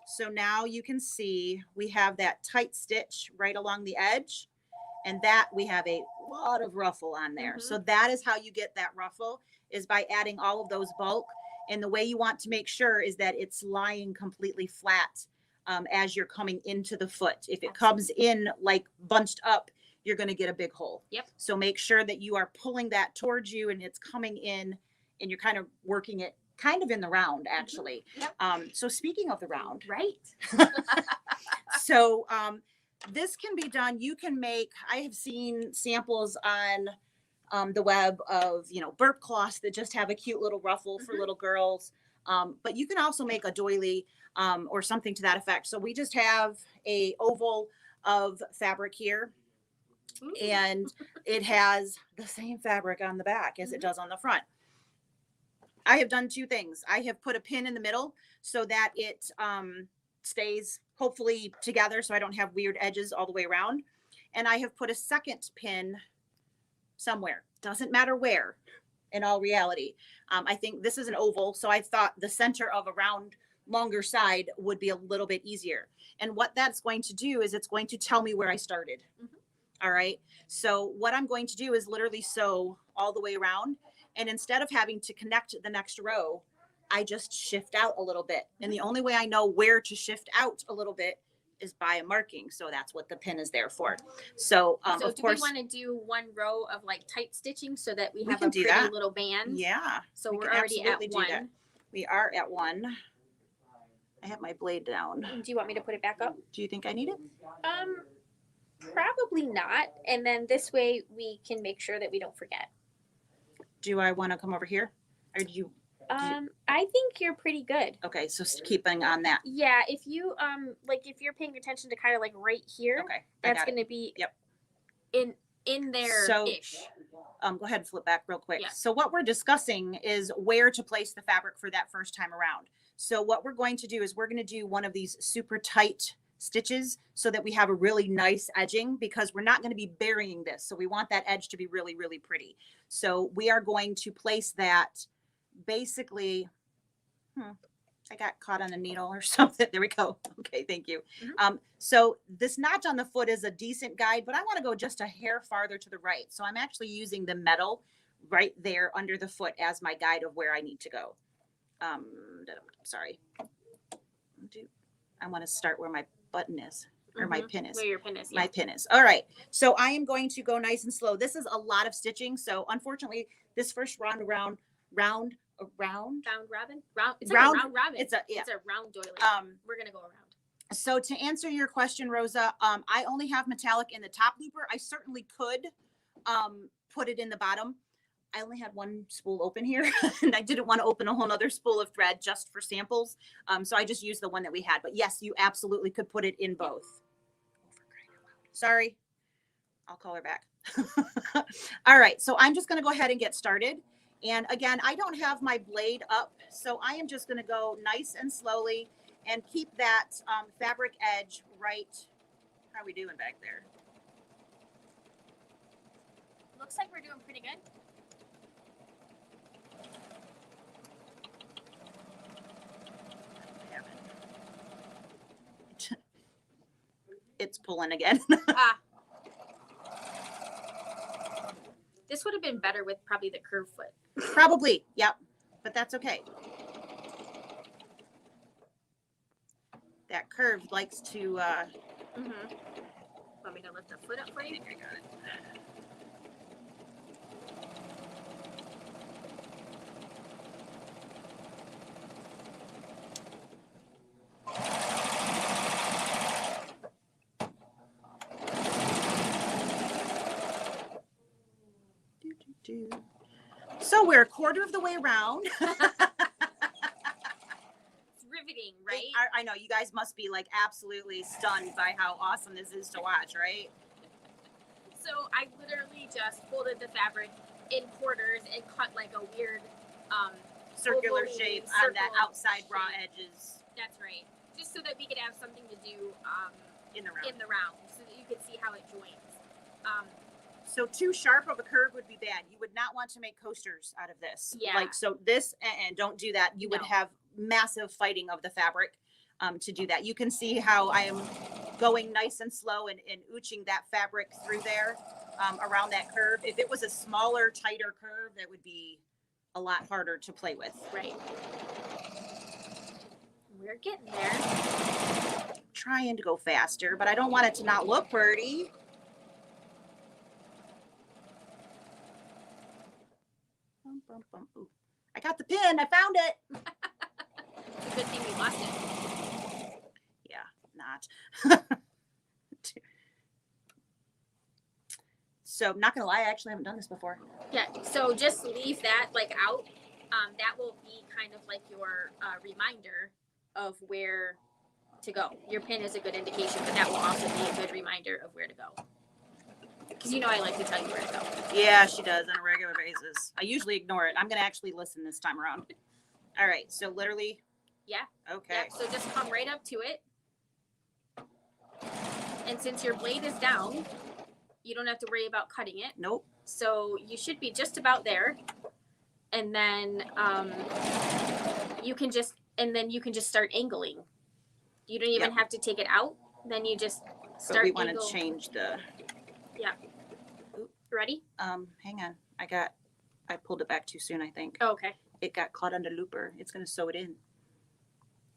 So now you can see we have that tight stitch right along the edge, and that we have a lot of ruffle on there. So that is how you get that ruffle, is by adding all of those bulk. And the way you want to make sure is that it's lying completely flat as you're coming into the foot. If it comes in like bunched up, you're going to get a big hole. Yep. So make sure that you are pulling that towards you and it's coming in and you're kind of working it kind of in the round actually. Yep. So speaking of the round, Right. so this can be done. You can make, I have seen samples on the web of, you know, burp cloths that just have a cute little ruffle for little girls. But you can also make a doily or something to that effect. So we just have a oval of fabric here. Ooh. And it has the same fabric on the back as it does on the front. I have done two things. I have put a pin in the middle so that it stays hopefully together so I don't have weird edges all the way around. And I have put a second pin somewhere. Doesn't matter where in all reality. I think this is an oval, so I thought the center of a round longer side would be a little bit easier. And what that's going to do is it's going to tell me where I started. All right. So what I'm going to do is literally sew all the way around. And instead of having to connect the next row, I just shift out a little bit. And the only way I know where to shift out a little bit is by a marking. So that's what the pin is there for. So, So of do course, we want to do one row of like tight stitching so that we have can a do pretty that. little band? yeah, So we we're can already at absolutely do that. one. We are at one. I have my blade down. Do you want me to put it back up? Do you think I need it? Probably not. And then this way we can make sure that we don't forget. Do I want to come over here? Or do you? I think you're pretty good. Okay, so keeping on that. Yeah, if you like if you're paying attention to kind of like right here, Okay, that's gonna be in there ish. Go ahead and flip back real quick. Yeah. So what we're discussing is where to place the fabric for that first time around. So what we're going to do is we're going to do one of these super tight stitches so that we have a really nice edging because we're not going to be burying this. So we want that edge to be really, really pretty. So we are going to place that basically, I got caught on a needle or something. There we go. Okay, thank you. So this notch on the foot is a decent guide, but I want to go just a hair farther to the right. So I'm actually using the metal right there under the foot as my guide of where I need to go. Sorry. I want to start where my button is or my pin is. Where your pin is. My pin is. All right. So I am going to go nice and slow. This is a lot of stitching. So unfortunately, this first round robin. Round. It's like a round robin. It's a round doily. We're gonna go around. So to answer your question, Rosa, I only have metallic in the top looper. I certainly could put it in the bottom. I only had one spool open here and I didn't want to open a whole nother spool of thread just for samples. So I just used the one that we had, but yes, you absolutely could put it in both. Sorry, I'll call her back. All right. So I'm just going to go ahead and get started. And again, I don't have my blade up, so I am just going to go nice and slowly and keep that fabric edge right. How are we doing back there? Looks like we're doing pretty good. It's pulling again. This would have been better with probably the curved foot. Probably, yep, but that's okay. That curve likes to. Want me to lift the foot up for you? I think I got it. So we're a quarter of the way around. It's riveting, right? I know you guys must be like absolutely stunned by how awesome this is to watch, right? So I literally just folded the fabric in quarters and cut like a weird circular shape on that outside raw edges. That's right. Just so that we could have something to do in the round, so that you could see how it joins. So too sharp of a curve would be bad. You would not want to make coasters out of this. Yeah. Like, so this, and don't do that. You would have massive fighting of the fabric to do that. You can see how I am going nice and slow and ooching that fabric through there around that curve. If it was a smaller, tighter curve, that would be a lot harder to play with. Right. We're getting there. trying to go faster, but I don't want it to not look pretty. Ooh, I got the pin. I found it. It's a good thing we lost it. Yeah, not. So I'm not gonna lie, I actually haven't done this before. Yeah, so just leave that like out. That will be kind of like your reminder of where to go. Your pin is a good indication, but that will also be a good reminder of where to go. Because you know I like to tell you where to go. Yeah, she does on a regular basis. I usually ignore it. I'm gonna actually listen this time around. All right, so literally. Yeah. Okay. Yep, so just come right up to it. And since your blade is down, you don't have to worry about cutting it. Nope. So you should be just about there. And then you can just start angling. You don't even have to take it out. Then you just start. But we want to change the. Yeah. Ready? Hang on. I pulled it back too soon, I think. Oh, okay. It got caught on the looper. It's going to sew it in.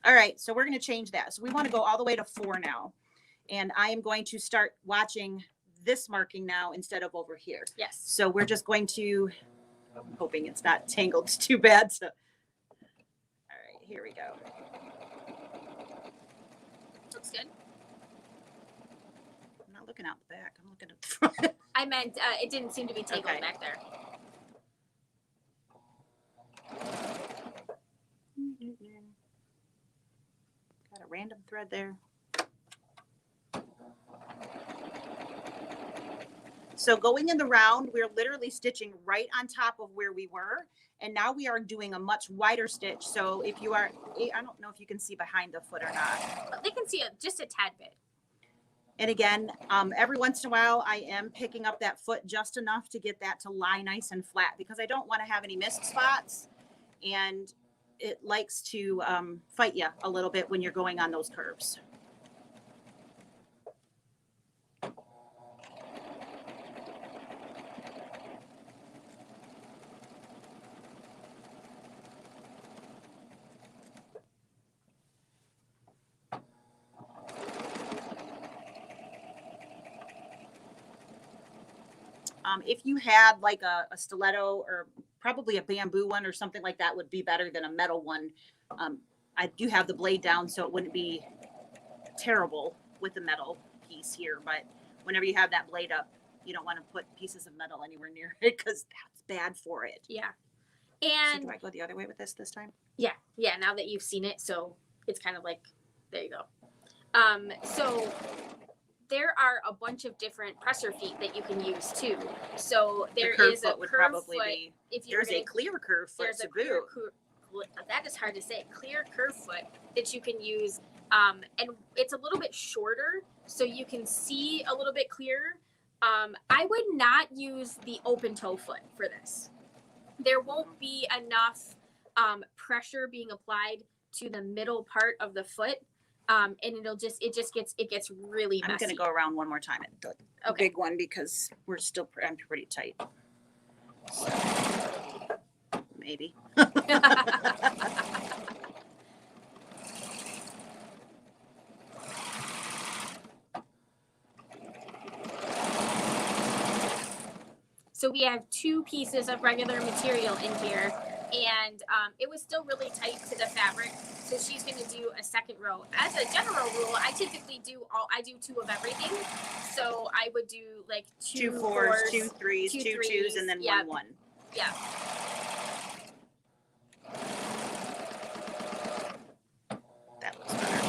All right, so we're going to change that. So we want to go all the way to 4 now. And I am going to start watching this marking now instead of over here. Yes. So we're just going to, I'm hoping it's not tangled too bad. So, all right, here we go. Looks good. I'm not looking out the back. I'm looking at the front. I meant it didn't seem to be tangled back there. Got a random thread there. So going in the round, we're literally stitching right on top of where we were. And now we are doing a much wider stitch. So if you are, I don't know if you can see behind the foot or not. They can see it just a tad bit. And again, every once in a while, I am picking up that foot just enough to get that to lie nice and flat because I don't want to have any missed spots. And it likes to fight you a little bit when you're going on those curves. If you had like a stiletto or probably a bamboo one or something like that would be better than a metal one. I do have the blade down, so it wouldn't be terrible with the metal piece here. But whenever you have that blade up, you don't want to put pieces of metal anywhere near it because that's bad for it. Yeah. And so do I go the other way with this time? Yeah. Yeah. Now that you've seen it, so it's kind of like, there you go. So there are a bunch of different presser feet that you can use too. So there is a curve foot. If there's a clear curve foot to boot. That is hard to say. Clear curve foot that you can use, and it's a little bit shorter, so you can see a little bit clearer. I would not use the open toe foot for this. There won't be enough pressure being applied to the middle part of the foot. And it gets really messy. I'm going to go around one more time at the big one because I'm pretty tight. So, maybe. So we have 2 pieces of regular material in here, and it was still really tight to the fabric. So she's going to do a second row. As a general rule, I typically do 2 of everything. So I would do like 2 4s, 2 3s, 2 2s, and then 1 1. Yeah. That looks better.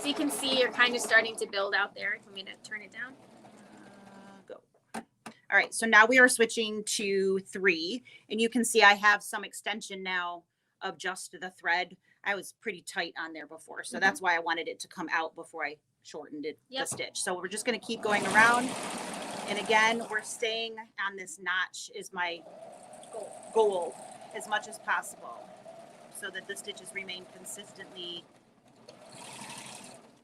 So you can see you're kind of starting to build out there. Want me to turn it down? Go. All right, so now we are switching to 3, and you can see I have some extension now of just the thread. I was pretty tight on there before, so that's why I wanted it to come out before I shortened it, the stitch. So we're just going to keep going around, and again, we're staying on this notch is my goal as much as possible, so that the stitches remain consistently.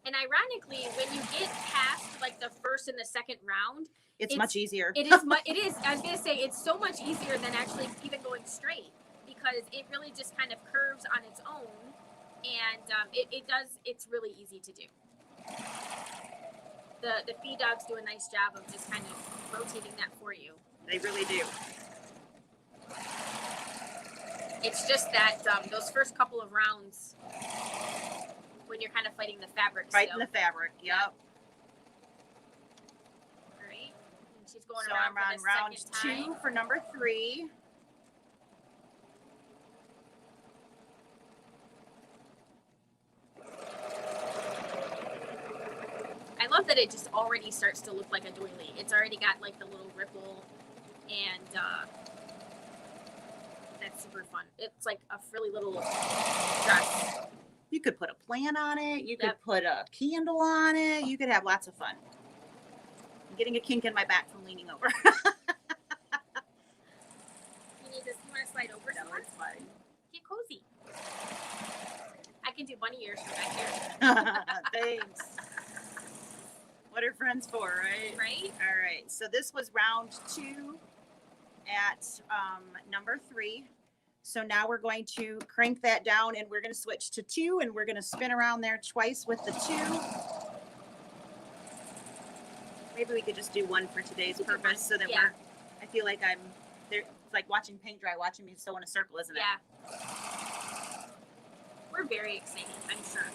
And ironically, when you get past like the first and the second round, it's much easier. It is. It is. I was gonna say it's so much easier than actually even going straight because it really just kind of curves on its own. and it's really easy to do. The feed dogs do a nice job of just kind of rotating that for you. They really do. It's just that those first couple of rounds when you're kind of fighting the fabric. Fighting still. the fabric, yep. All right. And she's going So around I'm on for the round second 2 time. for number 3. I love that it just already starts to look like a doily. It's already got like the little ripple, and that's super fun. It's like a frilly little dress. You could put a plant on it. You could put a candle on it. You could have lots of fun. I'm getting a kink in my back from leaning over. You need this. You want to slide over? No, it's fine. Get cozy. I can do bunny ears from back here. Thanks. What are friends for, right? Right? All right. So this was round 2 at number 3. So now we're going to crank that down and we're going to switch to 2 and we're going to spin around there twice with the 2. Maybe we could just do 1 for today's purpose so that I feel like I'm there. It's like watching paint dry, watching me sew in a circle, isn't it? Yeah. We're very excited, I'm sure.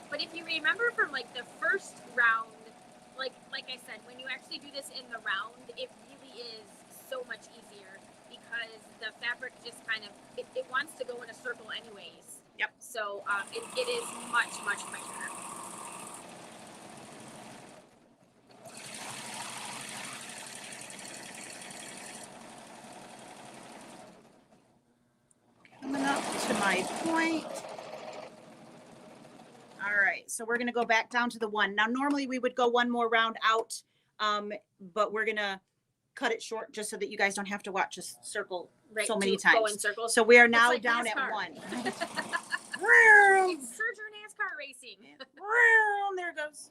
But if you remember from like the first round, like I said, when you actually do this in the round, it really is so much easier because the fabric just kind of, it wants to go in a circle anyways. Yep. So it is much, much quicker. Coming up to my point. All right, so we're gonna go back down to the 1. Now, normally we would go 1 more round out, but we're gonna cut it short just so that you guys don't have to watch us circle so many times. Go in circles. So we are now like down NASCAR. at 1. It's Serger NASCAR racing. There it goes.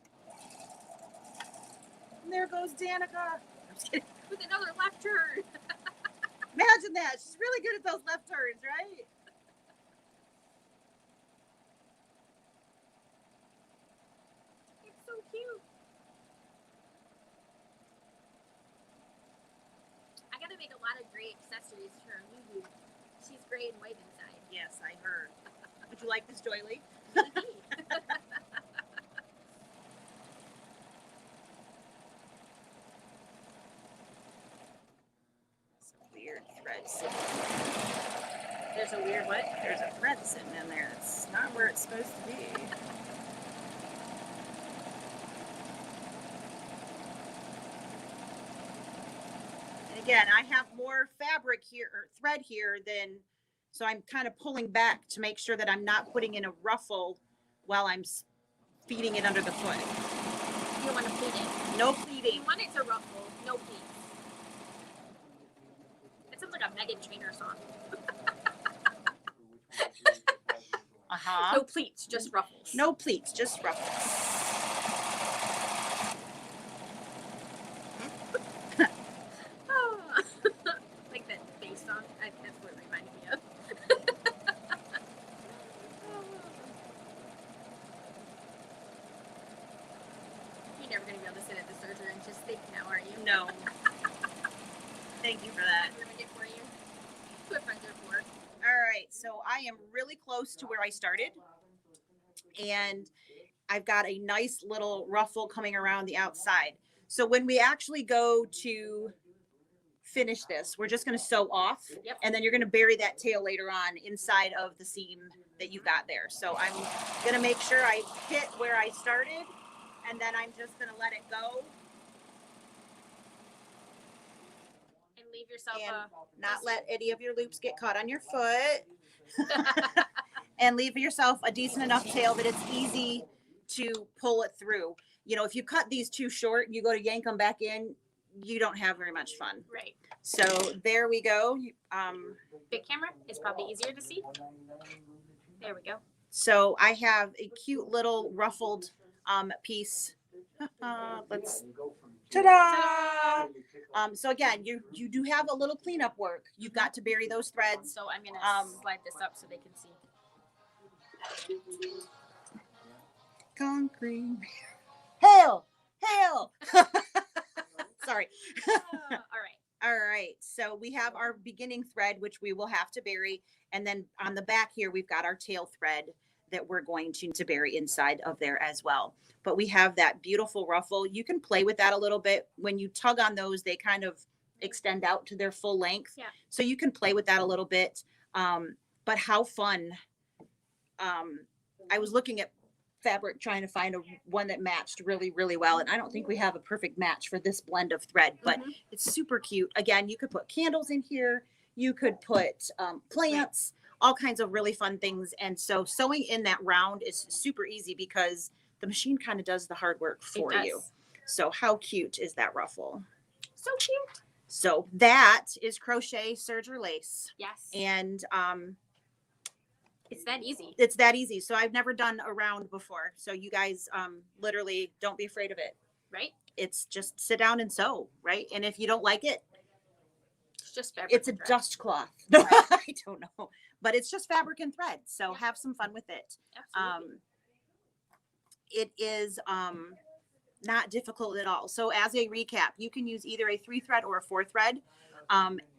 There goes Danica. I'm just kidding. With another left turn. Imagine that. She's really good at those left turns, right? It's so cute. I gotta make a lot of gray accessories for Leabu. She's gray and white inside. Yes, I heard. Would you like this doily? Weird thread sitting. There's a weird what? There's a thread sitting in there. It's not where it's supposed to be. And again, I have more fabric here or thread here than, so I'm kind of pulling back to make sure that I'm not putting in a ruffle while I'm feeding it under the foot. You don't want to pleat it. No You pleating. want it to ruffle, no pleats. That sounds like a Megan Trainor song. Uh-huh. No pleats, just ruffles. No pleats, just ruffles. Like that bass song. That's what it reminded me of. You're never going to be able to sit at the Serger and just think now, are you? No. Thank you for that. I've ruined it for you. That's what friends are for. All right, so I am really close to where I started. And I've got a nice little ruffle coming around the outside. So when we actually go to finish this, we're just going to sew off. Yep. And then you're going to bury that tail later on inside of the seam that you got there. So I'm going to make sure I hit where I started, and then I'm just going to let it go. And leave yourself And not let any of your loops get caught on your foot. And leave yourself a decent enough tail that it's easy to pull it through. You know, if you cut these too short, you go to yank them back in, you don't have very much fun. Right. So there we go. Big camera is probably easier to see. There we go. So I have a cute little ruffled piece Let's, ta-da! So again, you do have a little cleanup work. You've got to bury those threads. So I'm gonna slide this up so they can see. Concrete. Hail! Hail! Sorry. All right. All right. So we have our beginning thread, which we will have to bury. And then on the back here, we've got our tail thread that we're going to bury inside of there as well. But we have that beautiful ruffle. You can play with that a little bit. When you tug on those, they kind of extend out to their full length. Yeah. So you can play with that a little bit. But how fun. I was looking at fabric trying to find one that matched really, really well. And I don't think we have a perfect match for this blend of thread, but it's super cute. Again, you could put candles in here. You could put plants, all kinds of really fun things. And so sewing in that round is super easy because the machine kind of does the hard work for you. So how cute is that ruffle? So cute. So that is crochet Serger Lace. Yes. And it's that easy. It's that easy. So I've never done a round before. So you guys literally don't be afraid of it. Right. It's just sit down and sew, right? And if you don't like it, it's just fabric. It's a dust cloth. No, I don't know. But it's just fabric and thread. So have some fun with it. Absolutely. It is not difficult at all. So as a recap, you can use either a 3-thread or a 4-thread.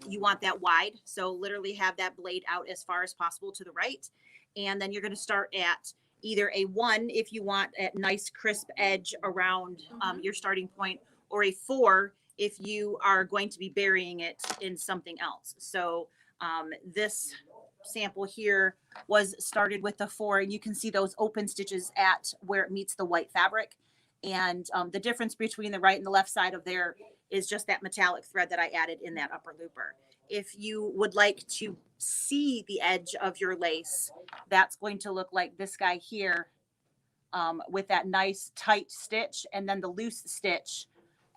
You want that wide. So literally have that blade out as far as possible to the right. And then you're going to start at either a 1 if you want a nice crisp edge around your starting point, or a 4 if you are going to be burying it in something else. So this sample here was started with the 4, and you can see those open stitches at where it meets the white fabric. And the difference between the right and the left side of there is just that metallic thread that I added in that upper looper. If you would like to see the edge of your lace, that's going to look like this guy here with that nice tight stitch, and then the loose stitch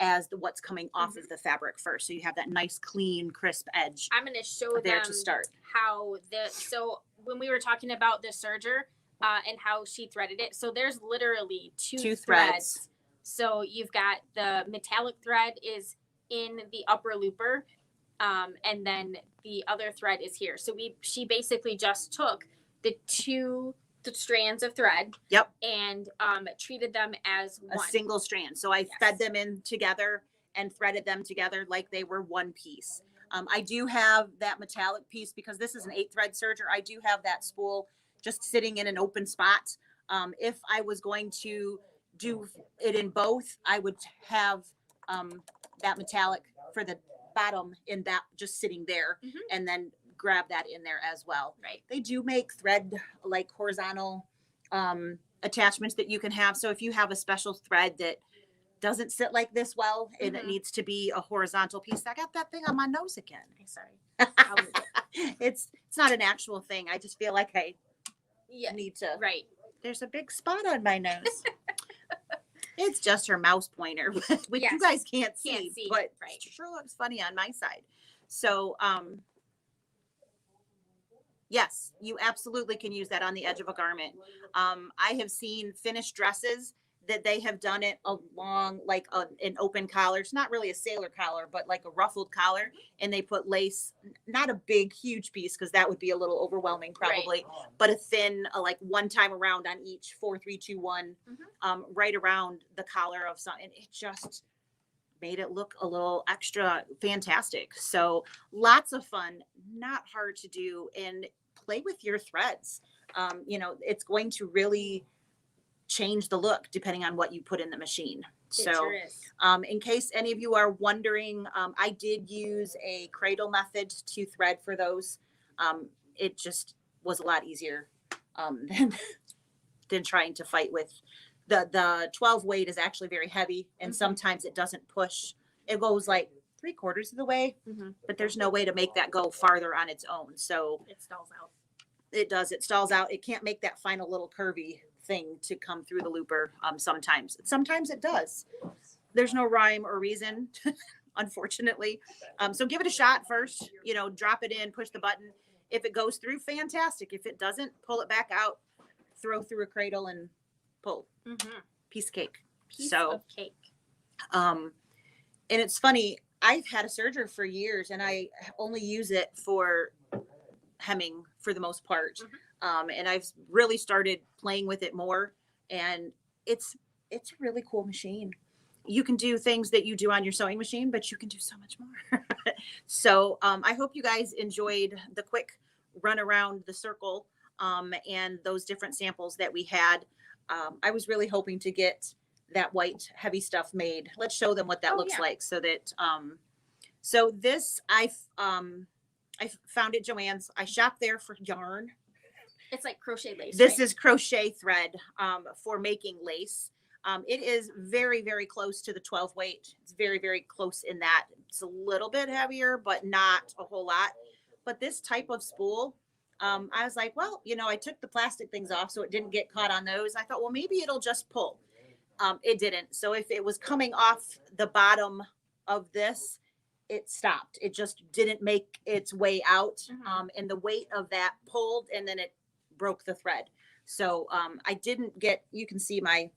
as what's coming off of the fabric first. So you have that nice, clean, crisp edge. I'm going to show there them to start how so when we were talking about the serger and how she threaded it. So there's literally two threads. So you've got the metallic thread is in the upper looper, and then the other thread is here. So she basically just took the strands of thread. Yep. And treated them as a single strand. So I fed them in together and threaded them together like they were one piece. I do have that metallic piece because this is an 8-thread serger. I do have that spool just sitting in an open spot. If I was going to do it in both, I would have that metallic for the bottom in that just sitting there, and then grab that in there as well. Right. They do make thread like horizontal attachments that you can have. So if you have a special thread that doesn't sit like this well and it needs to be a horizontal piece, I got that thing on my nose again. I'm sorry. It's not an actual thing. I just feel like I need to. Right. There's a big spot on my nose. It's just her mouse pointer, which you guys can't see, but it sure looks funny on my side. So, yes, you absolutely can use that on the edge of a garment. I have seen finished dresses that they have done it along like an open collar. It's not really a sailor collar, but like a ruffled collar. And they put lace, not a big, huge piece, because that would be a little overwhelming probably, but a thin, like one time around on each 4, 3, 2, 1, right around the collar of some. And it just made it look a little extra fantastic. So lots of fun, not hard to do, and play with your threads. It's going to really change the look depending on what you put in the machine. So in case any of you are wondering, I did use a cradle method to thread for those. It just was a lot easier than trying to fight with the 12 weight is actually very heavy, and sometimes it doesn't push. It goes like 3/4 of the way, but there's no way to make that go farther on its own. So it stalls out. It does. It stalls out. It can't make that final little curvy thing to come through the looper. Sometimes it does. There's no rhyme or reason, unfortunately. So give it a shot first, drop it in, push the button. If it goes through, fantastic. If it doesn't, pull it back out, throw through a cradle and pull. Piece of cake. Piece So, of cake. and it's funny, I've had a serger for years and I only use it for hemming for the most part. And I've really started playing with it more, and it's a really cool machine. You can do things that you do on your sewing machine, but you can do so much more. So I hope you guys enjoyed the quick run around the circle and those different samples that we had. I was really hoping to get that white heavy stuff made. Let's show them what that looks like, so that so this I found at Joann's. I shopped there for yarn. It's like crochet lace. This is crochet thread for making lace. It is very, very close to the 12 weight. It's very, very close in that. It's a little bit heavier, but not a whole lot. But this type of spool, I was like, well, you know, I took the plastic things off so it didn't get caught on those. I thought, well, maybe it'll just pull. It didn't. So if it was coming off the bottom of this, it stopped. It just didn't make its way out. And the weight of that pulled, and then it broke the thread. So I didn't get, you can see my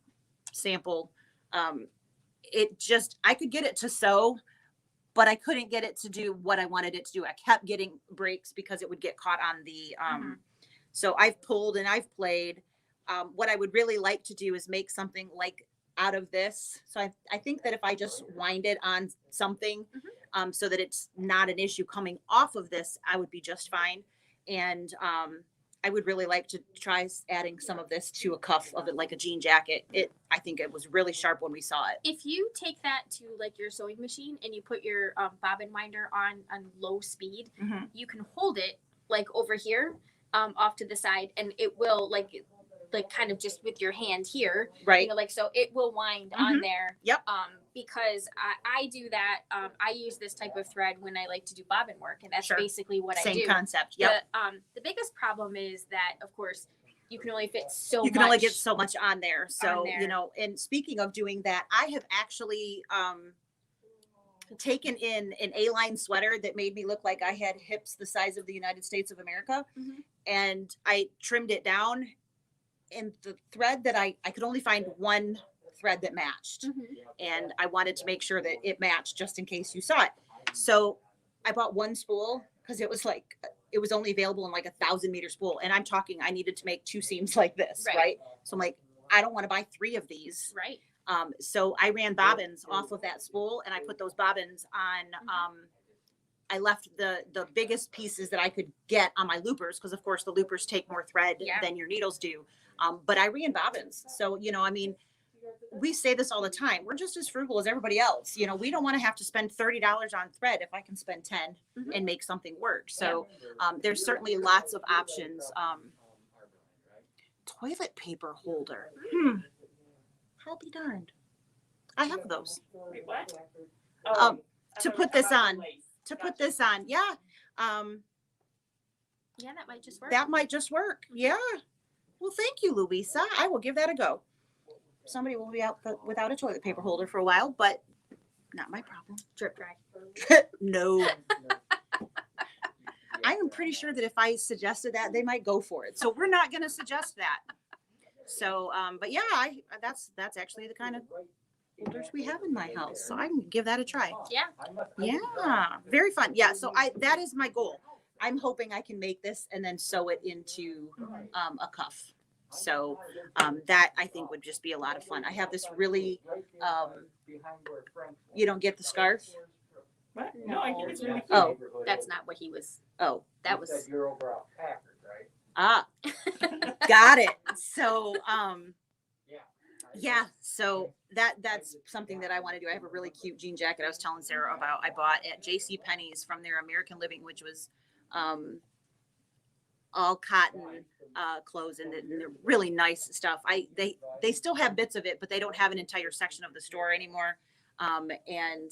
sample. It just, I could get it to sew, but I couldn't get it to do what I wanted it to do. I kept getting breaks because it would get caught on the, so I've pulled and I've played. What I would really like to do is make something like out of this. So I think that if I just wind it on something, so that it's not an issue coming off of this, I would be just fine. And I would really like to try adding some of this to a cuff of it, like a jean jacket. I think it was really sharp when we saw it. If you take that to like your sewing machine and you put your bobbin winder on low speed, you can hold it like over here off to the side, and it will like kind of just with your hand here, right? You know, like, so it will wind on there. Yep. Because I do that. I use this type of thread when I like to do bobbin work, and that's basically what I do. Same concept. Yep. The biggest problem is that, of course, you can only fit so much. You can only get so much on there. So, you know, and speaking of doing that, I have actually taken in an A-line sweater that made me look like I had hips the size of the United States of America. And I trimmed it down. And the thread that I could only find one thread that matched, and I wanted to make sure that it matched just in case you saw it. So I bought one spool because it was like, it was only available in like 1,000-meter spool. And I'm talking, I needed to make 2 seams like this, right? So I'm like, I don't want to buy 3 of these. Right. So I ran bobbins off of that spool, and I put those bobbins on, I left the biggest pieces that I could get on my loopers, because of course the loopers take more thread than your needles do. But I ran bobbins. So, you know, I mean, we say this all the time. We're just as frugal as everybody else. You know, we don't want to have to spend $30 on thread if I can spend 10 and make something work. So there's certainly lots of options. Toilet paper holder. I'll be darned. I have those. Wait, what? To put this on. To put this on. Yeah. Yeah, that might just work. That might just work. Yeah. Well, thank you, Louisa. I will give that a go. Somebody will be out without a toilet paper holder for a while, but not my problem. Drip dry. No. I am pretty sure that if I suggested that, they might go for it. So we're not going to suggest that. So, but yeah, that's actually the kind of holders we have in my house. So I can give that a try. Yeah. Yeah. Very fun. Yeah. So that is my goal. I'm hoping I can make this and then sew it into a cuff. So that I think would just be a lot of fun. I have this really, you don't get the scarf? What? No, I think it's really cute. Oh, That's not what he was. oh, That was. You're over on Packard, right? ah, got it. So, yeah, so that's something that I want to do. I have a really cute jean jacket I was telling Sarah about. I bought at J.C. Penney's from their American Living, which was all cotton clothes, and they're really nice stuff. They still have bits of it, but they don't have an entire section of the store anymore. And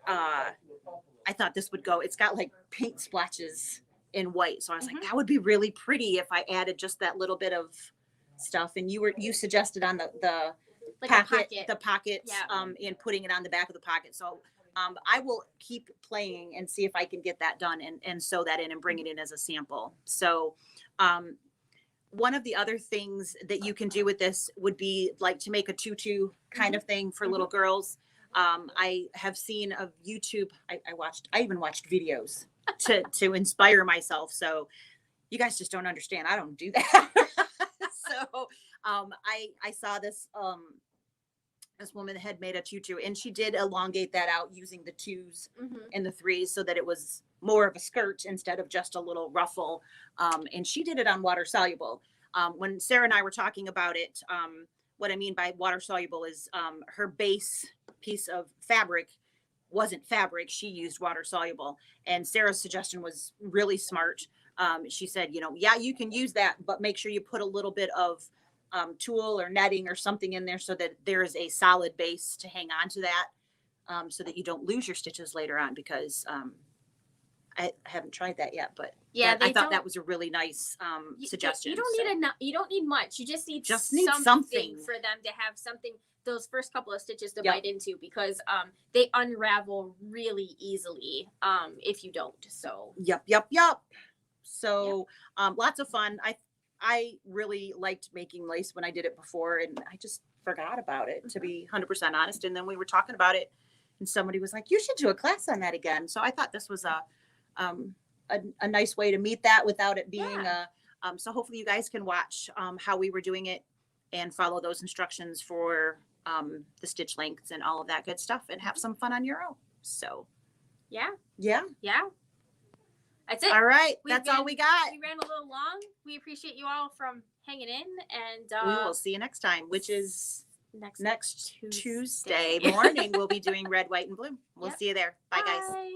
I thought this would go. It's got like paint splotches in white, so I was like, that would be really pretty if I added just that little bit of stuff. And you suggested on the Like pocket, a pocket. the pockets, Yeah. and putting it on the back of the pocket. So I will keep playing and see if I can get that done and sew that in and bring it in as a sample. So one of the other things that you can do with this would be like to make a tutu kind of thing for little girls. I have seen a YouTube, I even watched videos to inspire myself. So you guys just don't understand. I don't do that. So I saw this this woman had made a tutu, and she did elongate that out using the 2s and the 3s so that it was more of a skirt instead of just a little ruffle. And she did it on water soluble. When Sarah and I were talking about it, what I mean by water soluble is her base piece of fabric wasn't fabric. She used water soluble, and Sarah's suggestion was really smart. She said, you know, yeah, you can use that, but make sure you put a little bit of tulle or netting or something in there so that there is a solid base to hang on to that, so that you don't lose your stitches later on, because I haven't tried that yet, but Yeah, I thought that was a really nice suggestion. You don't need you don't need much. You just need something for them to have something, those first couple of stitches to bite into, because they unravel really easily if you don't. So Yep. So lots of fun. I really liked making lace when I did it before, and I just forgot about it, to be 100% honest. And then we were talking about it, and somebody was like, you should do a class on that again. So I thought this was a nice way to meet that without it being so hopefully you guys can watch how we were doing it and follow those instructions for the stitch lengths and all of that good stuff, and have some fun on your own. So yeah. That's it. All right. That's all we got. We ran a little long. We appreciate you all from hanging in, and we will see you next time, which is next Tuesday morning. We'll be doing red, white, and blue. We'll see you there. Bye, guys. Bye.